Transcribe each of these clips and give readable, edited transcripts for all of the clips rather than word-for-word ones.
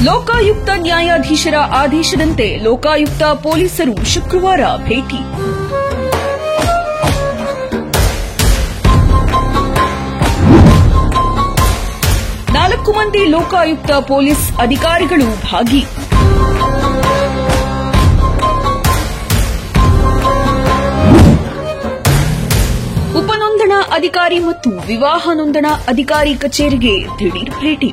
ಲೋಕಾಯುಕ್ತ ನ್ಯಾಯಾಧೀಶರ ಆದೇಶದಂತೆ ಲೋಕಾಯುಕ್ತ ಪೊಲೀಸರು ಶುಕ್ರವಾರ ಭೇಟಿ. ನಾಲ್ಕು ಮಂದಿ ಲೋಕಾಯುಕ್ತ ಪೊಲೀಸ್ ಅಧಿಕಾರಿಗಳು ಭಾಗಿ. ಉಪನೋಂದಣಾ ಅಧಿಕಾರಿ ಮತ್ತು ವಿವಾಹ ನೋಂದಣಾ ಅಧಿಕಾರಿ ಕಚೇರಿಗೆ ದಿಢೀರ್ ಭೇಟಿ.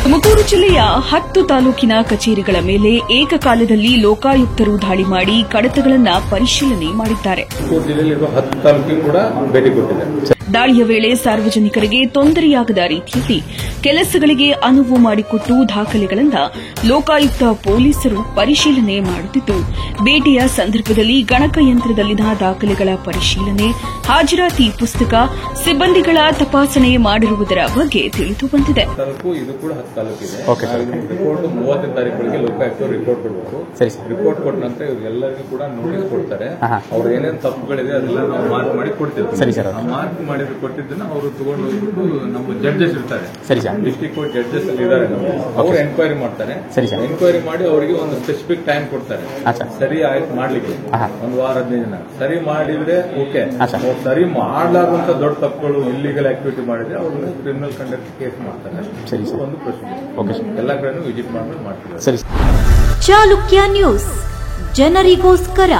ತುಮಕೂರು ಜಿಲ್ಲೆಯ 10 ತಾಲೂಕಿನ ಕಚೇರಿಗಳ ಮೇಲೆ ಏಕಕಾಲದಲ್ಲಿ ಲೋಕಾಯುಕ್ತರು ದಾಳಿ ಮಾಡಿ ಕಡತಗಳನ್ನು ಪರಿಶೀಲನೆ ಮಾಡಿದ್ದಾರೆ. ದಾಳಿಯ ವೇಳೆ ಸಾರ್ವಜನಿಕರಿಗೆ ತೊಂದರೆಯಾಗದ ರೀತಿಯಲ್ಲಿ ಕೆಲಸಗಳಿಗೆ ಅನುವು ಮಾಡಿಕೊಟ್ಟು ದಾಖಲೆಗಳನ್ನು ಲೋಕಾಯುಕ್ತ ಪೊಲೀಸರು ಪರಿಶೀಲನೆ ಮಾಡುತ್ತಿದ್ದು, ಭೇಟಿಯ ಸಂದರ್ಭದಲ್ಲಿ ಗಣಕಯಂತ್ರದಲ್ಲಿನ ದಾಖಲೆಗಳ ಪರಿಶೀಲನೆ, ಹಾಜರಾತಿ ಪುಸ್ತಕ, ಸಿಬ್ಬಂದಿಗಳ ತಪಾಸಣೆ ಮಾಡಿರುವುದರ ಬಗ್ಗೆ ತಿಳಿದು ಬಂದಿದೆ. ರಿಪೋರ್ಟ್ 30 ತಾರೀಕಿಗೆ ಲೋಕಾಯುಕ್ತ ರಿಪೋರ್ಟ್ ಕೊಡಬೇಕು. ರಿಪೋರ್ಟ್ ಕೊಟ್ಟ ನಂತರ ಇವರೆಲ್ಲರಿಗೂ ಕೂಡ ನೋಟಿಸ್ ಕೊಡ್ತಾರೆ. ಅವ್ರು ಏನೇನು ತಪ್ಪುಗಳಿದೆ ಅದೆಲ್ಲ ನಾವು ಮಾರ್ಕ್ ಮಾಡಿ ಕೊಡ್ತೇವೆ. ಮಾರ್ಕ್ ಮಾಡಿ ಕೊಟ್ಟಿದ್ದನ್ನ ಅವರು ತಗೊಂಡು ಹೋಗ್ಬಿಟ್ಟು ನಮ್ಮ ಜಡ್ಜಸ್ ಇರ್ತಾರೆ, ಡಿಸ್ಟ್ರಿಕ್ಟ್ ಕೋರ್ಟ್ ಜಡ್ಜಸ್ ಅಲ್ಲಿ ಇದ್ದಾರೆ, ಅವರು ಎನ್ಕ್ವೈರಿ ಮಾಡ್ತಾರೆ. ಎನ್ಕ್ವೈರಿ ಮಾಡಿ ಅವರಿಗೆ ಒಂದು ಸ್ಪೆಸಿಫಿಕ್ ಟೈಮ್ ಕೊಡ್ತಾರೆ. ಸರಿ ಆಯ್ತು ಮಾಡ್ಲಿಕ್ಕೆ ಒಂದು ವಾರ 15 ದಿನ. ಸರಿ ಮಾಡಿದ್ರೆ ಓಕೆ. ಸರಿ ಮಾಡಲಾಗುವಂತ ದೊಡ್ಡ ತಪ್ಪುಗಳು ಇಲ್ಲಿಗಲ್ ಆಕ್ಟಿವಿಟಿ ಮಾಡಿದ್ರೆ ಅವ್ರನ್ನ ಕ್ರಿಮಿನಲ್ ಕಂಡಕ್ಟ್ ಕೇಸ್ ಮಾಡ್ತಾರೆ. ಒಂದು ಪ್ರೊಸೀಜರ್ ಎಲ್ಲ ಕಡೆನೂ ವಿಸಿಟ್ ಮಾಡ್ತಾರೆ. ಚಾಲುಕ್ಯ ನ್ಯೂಸ್, ಜನರಿಗೋಸ್ಕರ.